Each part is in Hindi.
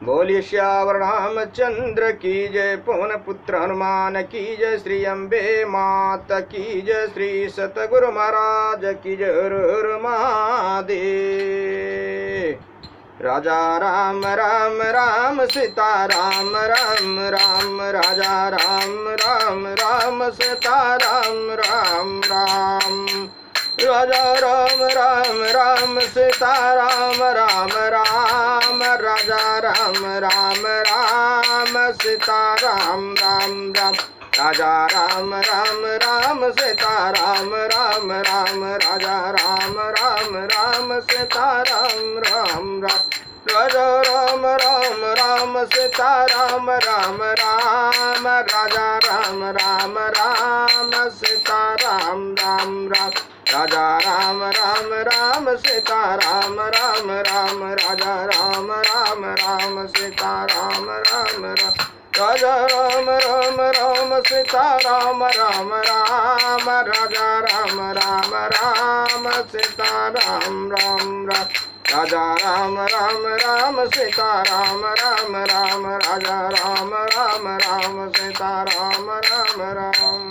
बोलिए श्यावर रामचंद्र की जय, पवन पुत्र हनुमान की जय, श्री अम्बे मात की जय, श्री सतगुरु महाराज की जय। हर हर महादेव। राजा राम राम राम सीता राम राम राम, राजा राम राम राम सीता राम राम राम, राजा राम राम राम सीता राम राम राम, राजा राम राम राम सीता राम राम राम, राजा राम राम राम सीता राम राम राम, राजा राम राम राम सीता राम राम राम, राजा राम राम राम सीता राम राम राम, राजा राम राम राम सीता राम राम राम, राजा राम राम राम सीता राम राम राम, राजा राम राम राम सीता राम राम राम, राजा राम राम राम सीता राम राम राम, राजा राम राम राम सीता राम राम राम, राजा राम राम राम सीता राम राम राम, राजा राम राम राम सीता राम राम राम।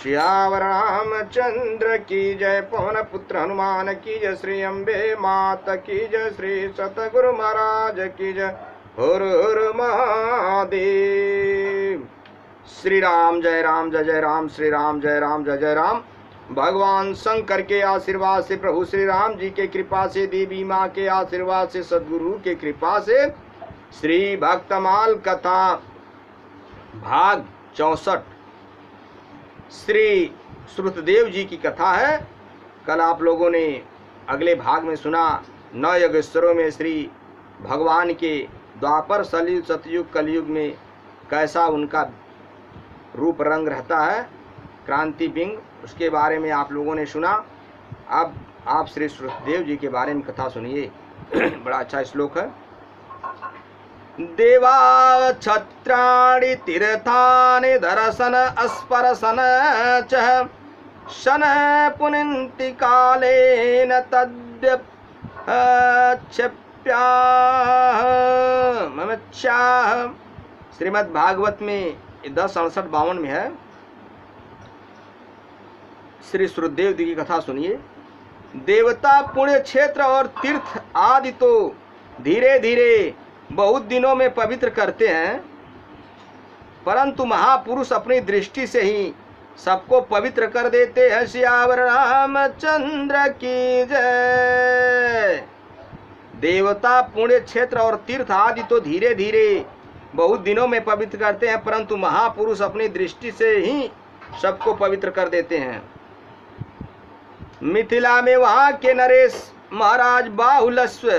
श्यावर रामचंद्र की जय, पवन पुत्र हनुमान की जय, श्री अम्बे मात की जय, श्री सतगुरु महाराज की जय। हर हर महादेव। श्री राम जय राम जय जय राम, श्री राम जय राम जय जय राम। भगवान शंकर के आशीर्वाद से, प्रभु श्री राम जी के कृपा से, देवी माँ के आशीर्वाद से, सद्गुरु के कृपा से, श्री भक्तमाल कथा भाग 64 श्री श्रुतदेव जी की कथा है। कल आप लोगों ने अगले भाग में सुना 9 योगेश्वरों में श्री भगवान के द्वापर सलयुग सतयुग कलयुग में कैसा उनका रूप रंग रहता है, क्रांति बिंग, उसके बारे में आप लोगों ने सुना। अब आप श्री श्रुतदेव जी के बारे में कथा सुनिए। बड़ा अच्छा श्लोक है। देवा छत्राणि तीर्थानि दर्शन अस्पर्शन च शन पुनन्ति कालेन तद्यप्याह। श्रीमद् भागवत में 10:68-52 में है। श्री श्रुतदेव जी की कथा सुनिए। देवता पुण्य क्षेत्र और तीर्थ आदि तो धीरे धीरे बहुत दिनों में पवित्र करते हैं, परंतु महापुरुष अपनी दृष्टि से ही सबको पवित्र कर देते हैं। श्यावर रामचंद्र की जय। देवता पुण्य क्षेत्र और तीर्थ आदि तो धीरे धीरे बहुत दिनों में पवित्र करते हैं, परंतु महापुरुष अपनी दृष्टि से ही सबको पवित्र कर देते हैं। मिथिला में वहाँ के नरेश महाराज बाहुलस्व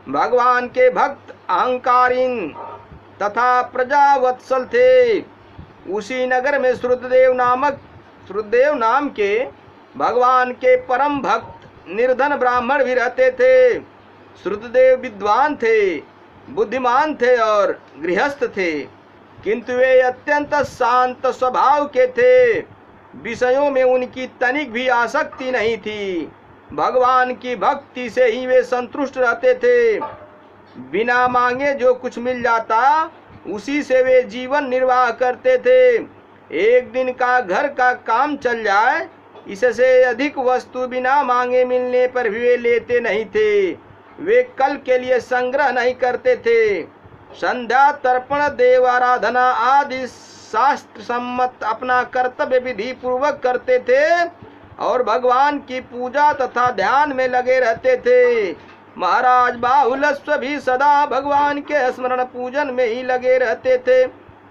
भगवान के भक्त अहंकारीन तथा प्रजावत्सल थे। उसी नगर में श्रुतदेव नाम के भगवान के परम भक्त निर्धन ब्राह्मण भी रहते थे। श्रुतदेव विद्वान थे, बुद्धिमान थे और गृहस्थ थे, किंतु वे अत्यंत शांत स्वभाव के थे। विषयों में उनकी तनिक भी आसक्ति नहीं थी। भगवान की भक्ति से ही वे संतुष्ट रहते थे। बिना मांगे जो कुछ मिल जाता उसी से वे जीवन निर्वाह करते थे। एक दिन का घर का काम चल जाए, इससे अधिक वस्तु बिना मांगे मिलने पर भी वे लेते नहीं थे। वे कल के लिए संग्रह नहीं करते थे। संध्या तर्पण देव आराधना आदि शास्त्र सम्मत अपना कर्तव्य विधि पूर्वक करते थे और भगवान की पूजा तथा ध्यान में लगे रहते थे। महाराज बाहुलस्व भी सदा भगवान के स्मरण पूजन में ही लगे रहते थे।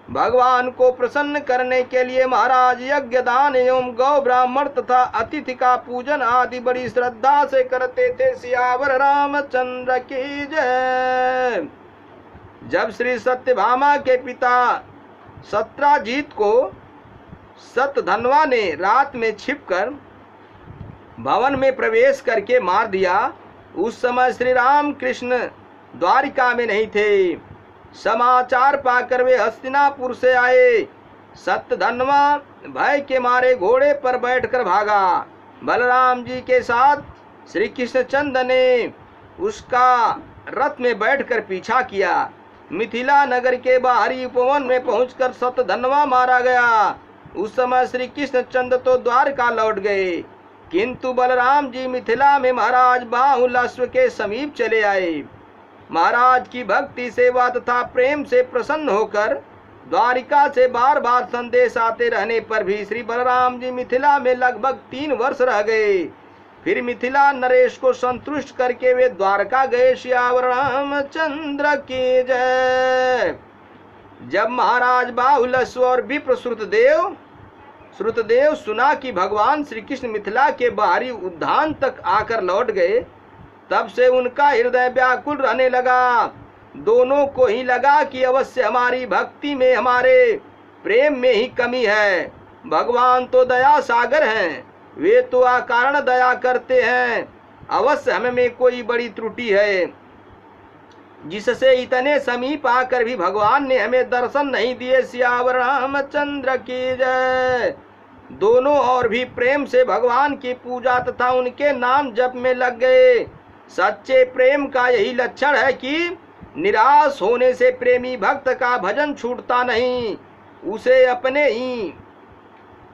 भगवान को प्रसन्न करने के लिए महाराज यज्ञ दान एवं गौ ब्राह्मण तथा अतिथि का पूजन आदि बड़ी श्रद्धा से करते थे। सियावर रामचंद्र की जय। जब श्री सत्यभामा के पिता सत्राजीत को सतधनवा ने रात में छिपकर भवन में प्रवेश करके मार दिया, उस समय श्री राम कृष्ण द्वारिका में नहीं थे। समाचार पाकर वे हस्तिनापुर से आए। सतधनवा भय के मारे घोड़े पर बैठकर भागा। बलराम जी के साथ श्री कृष्णचंद्र ने उसका रथ में बैठकर पीछा किया। मिथिला नगर के बाहरी उपवन में पहुंचकर शतधन्वा मारा गया। उस समय श्री कृष्णचंद्र तो द्वारका लौट गए, किंतु बलराम जी मिथिला में महाराज बाहुलस्व के समीप चले आए। महाराज की भक्ति सेवा तथा प्रेम से प्रसन्न होकर द्वारिका से बार बार संदेश आते रहने पर भी श्री बलराम जी मिथिला में लगभग 3 वर्ष रह गए। फिर मिथिला नरेश को संतुष्ट करके वे द्वारका गए। श्यावर रामचंद्र की जय। जब महाराज बाहुलस्व और विप्र श्रुतदेव सुना कि भगवान श्री कृष्ण मिथिला के बाहरी उद्यान तक आकर लौट गए, तब से उनका हृदय व्याकुल रहने लगा। दोनों को ही लगा कि अवश्य हमारी भक्ति में, हमारे प्रेम में ही कमी है। भगवान तो दया सागर हैं, वे तो अकारण दया करते हैं। अवश्य हमें कोई बड़ी त्रुटि है, जिससे इतने समीप आकर भी भगवान ने हमें दर्शन नहीं दिए। सियावर रामचंद्र की जय। दोनों और भी प्रेम से भगवान की पूजा तथा उनके नाम जप में लग गए। सच्चे प्रेम का यही लक्षण है कि निराश होने से प्रेमी भक्त का भजन छूटता नहीं, उसे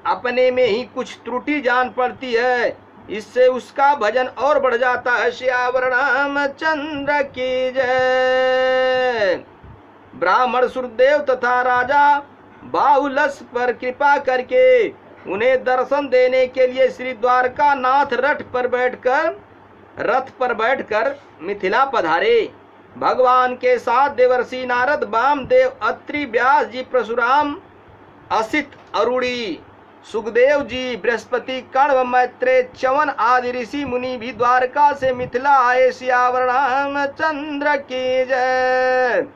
अपने में ही कुछ त्रुटि जान पड़ती है, इससे उसका भजन और बढ़ जाता है। श्यावर रामचंद्र की जय। ब्राह्मण सुरदेव तथा राजा बाहुलस्व पर कृपा करके उन्हें दर्शन देने के लिए श्री द्वारका नाथ रथ पर बैठकर मिथिला पधारे। भगवान के साथ देवर्षि नारद, वामदेव, अत्रि, व्यास जी, परशुराम, असित, अरुणी, सुखदेव जी, बृहस्पति, कण्व, मैत्रेय, च्यवन आदि ऋषि मुनि भी द्वारका से मिथिला आए। सियावर रामचंद्र की जय।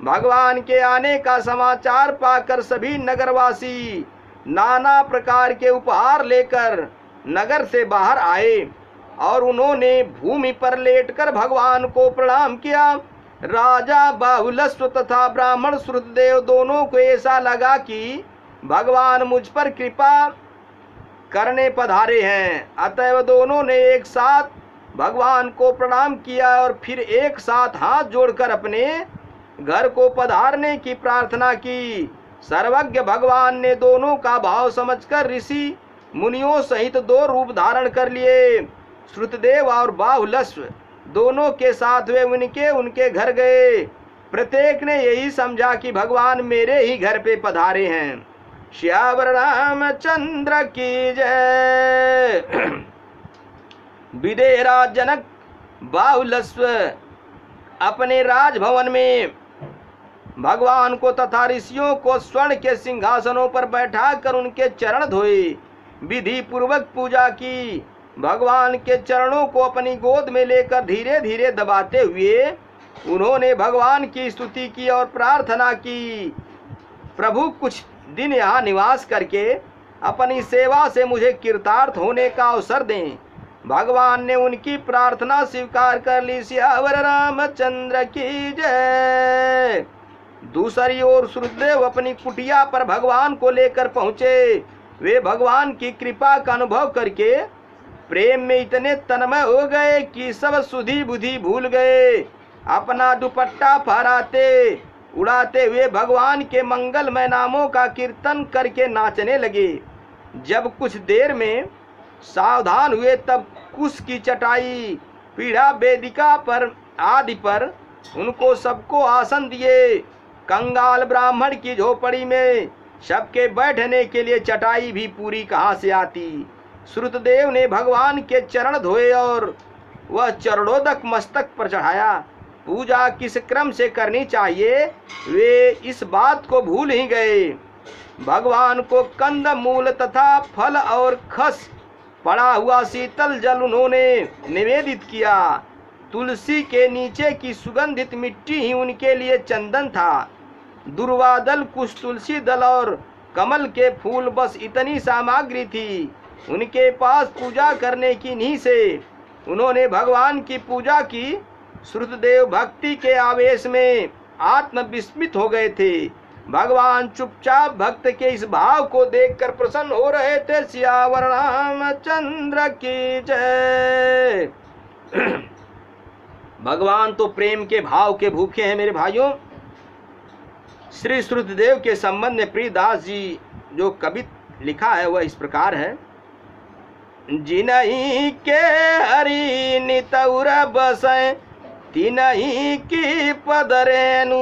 भगवान के आने का समाचार पाकर सभी नगरवासी नाना प्रकार के उपहार लेकर नगर से बाहर आए और उन्होंने भूमि पर लेटकर भगवान को प्रणाम किया। राजा बाहुलस्व तथा ब्राह्मण श्रुतदेव दोनों को ऐसा लगा कि भगवान मुझ पर कृपा करने पधारे हैं, अतएव दोनों ने एक साथ भगवान को प्रणाम किया और फिर एक साथ हाथ जोड़कर अपने घर को पधारने की प्रार्थना की। सर्वज्ञ भगवान ने दोनों का भाव समझकर ऋषि मुनियों सहित 2 रूप धारण कर लिए। श्रुतदेव और बाहुलस्व दोनों के साथ वे उनके घर गए। प्रत्येक ने यही समझा कि भगवान मेरे ही घर पे पधारे हैं। श्यावर रामचंद्र की जय। विदेहराज जनक बाहुलस्व अपने राजभवन में भगवान को तथा ऋषियों को स्वर्ण के सिंहासनों पर बैठाकर उनके चरण धोए, विधि पूर्वक पूजा की। भगवान के चरणों को अपनी गोद में लेकर धीरे धीरे दबाते हुए उन्होंने भगवान की स्तुति की और प्रार्थना की, प्रभु कुछ दिन यहाँ निवास करके अपनी सेवा से मुझे कृतार्थ होने का अवसर दें। भगवान ने उनकी प्रार्थना स्वीकार कर ली। सियावर रामचंद्र की जय। दूसरी ओर श्रुतदेव अपनी कुटिया पर भगवान को लेकर पहुँचे। वे भगवान की कृपा का अनुभव करके प्रेम में इतने तन्मय हो गए कि सब सुधि बुद्धि भूल गए। अपना दुपट्टा फहराते उड़ाते हुए भगवान के मंगलमय नामों का कीर्तन करके नाचने लगे। जब कुछ देर में सावधान हुए तब कुश की चटाई, पीढ़ा, वेदिका पर आदि पर उनको सबको आसन दिए। कंगाल ब्राह्मण की झोपड़ी में सबके बैठने के लिए चटाई भी पूरी कहाँ से आती। श्रुतदेव ने भगवान के चरण धोए और वह चरणोदक मस्तक पर चढ़ाया। पूजा किस क्रम से करनी चाहिए वे इस बात को भूल ही गए। भगवान को कंद मूल तथा फल और खस पड़ा हुआ शीतल जल उन्होंने निवेदित किया। तुलसी के नीचे की सुगंधित मिट्टी ही उनके लिए चंदन था। दुर्वा दल, कुश, तुलसी दल और कमल के फूल, बस इतनी सामग्री थी उनके पास पूजा करने की। नहीं से उन्होंने भगवान की पूजा की। श्रुतदेव भक्ति के आवेश में आत्मविस्मित हो गए थे। भगवान चुपचाप भक्त के इस भाव को देखकर प्रसन्न हो रहे थे। सियावर रामचंद्र की जय। भगवान तो प्रेम के भाव के भूखे हैं मेरे भाइयों। श्री श्रुतदेव के संबंध में प्रियदास जी जो कविता लिखा है वह इस प्रकार है। जिनहि के हरि नितौर बसै तिनहि की पदरेनु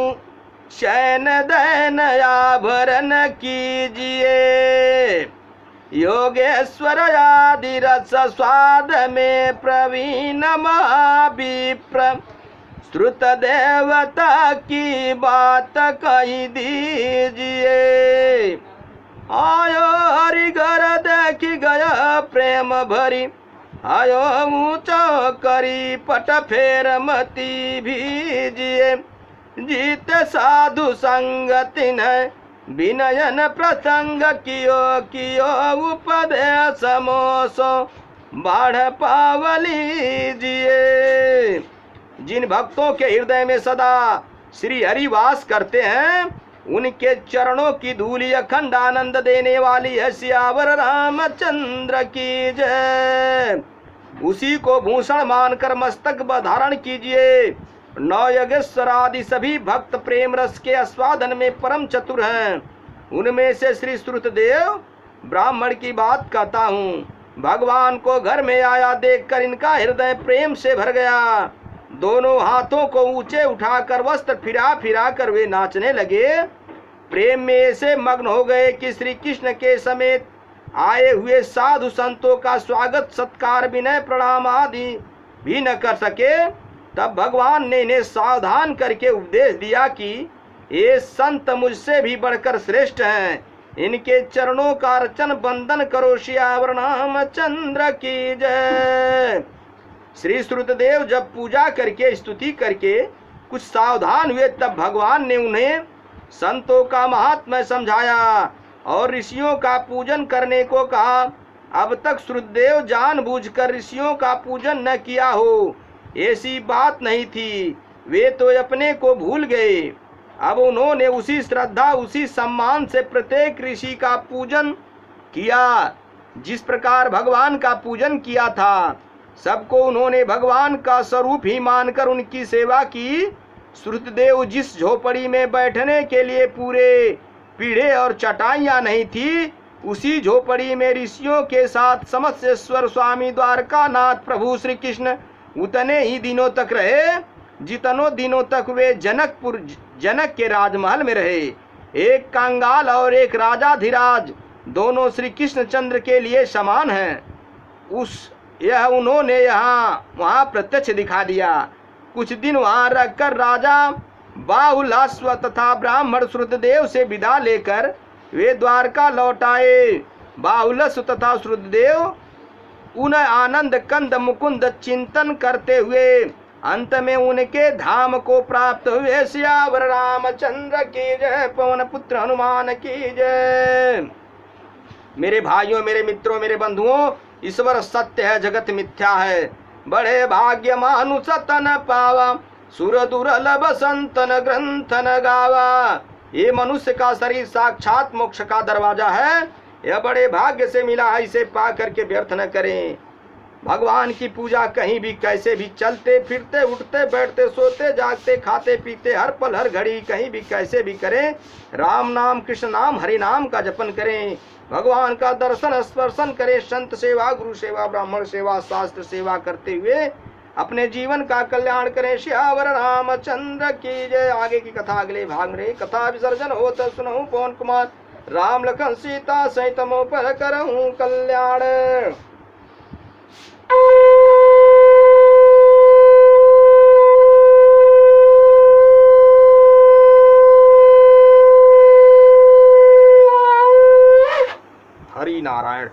शयन दैन आभरण कीजिए। योगेश्वर आदि रस स्वाद में प्रवीण महाविप्र श्रुत देवता की बात कही दीजिए। आयो हरि घर देखी गया प्रेम भरी आयो ऊंचो करी पट फेर मती भीजिए। जीत साधु संगति न विनयन प्रसंग कियो उपदेश मोसो बाढ़ पावलीजिए। जिन भक्तों के हृदय में सदा श्री हरि वास करते हैं उनके चरणों की धूलि अखंड आनंद देने वाली है। सियावर रामचंद्र की जय। उसी को भूषण मानकर मस्तक पर धारण कीजिए। नौ योगेश्वर आदि सभी भक्त प्रेम रस के आस्वादन में परम चतुर हैं। उनमें से श्री श्रुतदेव ब्राह्मण की बात कहता हूँ। भगवान को घर में आया देखकर इनका हृदय प्रेम से भर गया। दोनों हाथों को ऊंचे उठाकर वस्त्र फिरा फिरा कर वे नाचने लगे। प्रेम में ऐसे मग्न हो गए कि श्री कृष्ण के समेत आए हुए साधु संतों का स्वागत सत्कार विनय प्रणाम आदि भी न कर सके। तब भगवान ने इन्हें सावधान करके उपदेश दिया कि ये संत मुझसे भी बढ़कर श्रेष्ठ हैं। इनके चरणों का अर्चन बंदन करो। सियावर रामचंद्र की जय। श्री श्रुतदेव जब पूजा करके स्तुति करके कुछ सावधान हुए तब भगवान ने उन्हें संतों का महात्म्य समझाया और ऋषियों का पूजन करने को कहा। अब तक श्रुतदेव जानबूझकर ऋषियों का पूजन न किया हो ऐसी बात नहीं थी। वे तो अपने को भूल गए। अब उन्होंने उसी श्रद्धा उसी सम्मान से प्रत्येक ऋषि का पूजन किया जिस प्रकार भगवान का पूजन किया था। सबको उन्होंने भगवान का स्वरूप ही मानकर उनकी सेवा की। श्रुतदेव जिस झोपड़ी में बैठने के लिए पूरे पीढ़े और चटाइयाँ नहीं थी उसी झोपड़ी में ऋषियों के साथ समस्तेश्वर स्वामी द्वारकानाथ प्रभु श्री कृष्ण उतने ही दिनों तक रहे जितनों दिनों तक वे जनक के राजमहल में रहे। एक कंगाल और एक राजाधिराज दोनों श्री कृष्णचंद्र के लिए समान हैं। यह उन्होंने वहाँ प्रत्यक्ष दिखा दिया। कुछ दिन वहाँ रखकर राजा बाहुलाश्व तथा ब्राह्मण श्रुतदेव से विदा लेकर वे द्वारका लौट आए। बाहुलस्व तथा श्रुतदेव उन आनंद कंद मुकुंद चिंतन करते हुए अंत में उनके धाम को प्राप्त हुए। सियावर रामचंद्र की जय। पवन पुत्र हनुमान की जय। मेरे भाइयों मेरे मित्रों मेरे बंधुओं ईश्वर सत्य है जगत मिथ्या है। बड़े भाग्य मानुष तन पावा सुर दुर्लभ संतन ग्रंथन गावा। ये मनुष्य का शरीर साक्षात मोक्ष का दरवाजा है। यह बड़े भाग्य से मिला है। इसे पा करके व्यर्थ न करें। भगवान की पूजा कहीं भी कैसे भी चलते फिरते उठते बैठते सोते जागते खाते पीते हर पल हर घड़ी कहीं भी कैसे भी करें। राम नाम कृष्ण नाम हरि नाम का जपन करें। भगवान का दर्शन स्पर्शन करें। संत सेवा गुरु सेवा ब्राह्मण सेवा शास्त्र सेवा करते हुए अपने जीवन का कल्याण करें। सियावर रामचंद्र की जय। आगे की कथा अगले भाग में। कथा विसर्जन हो तो सुनहु पवन कुमार राम लखन सीता सहित मों पर करहूं कल्याण। हरि नारायण।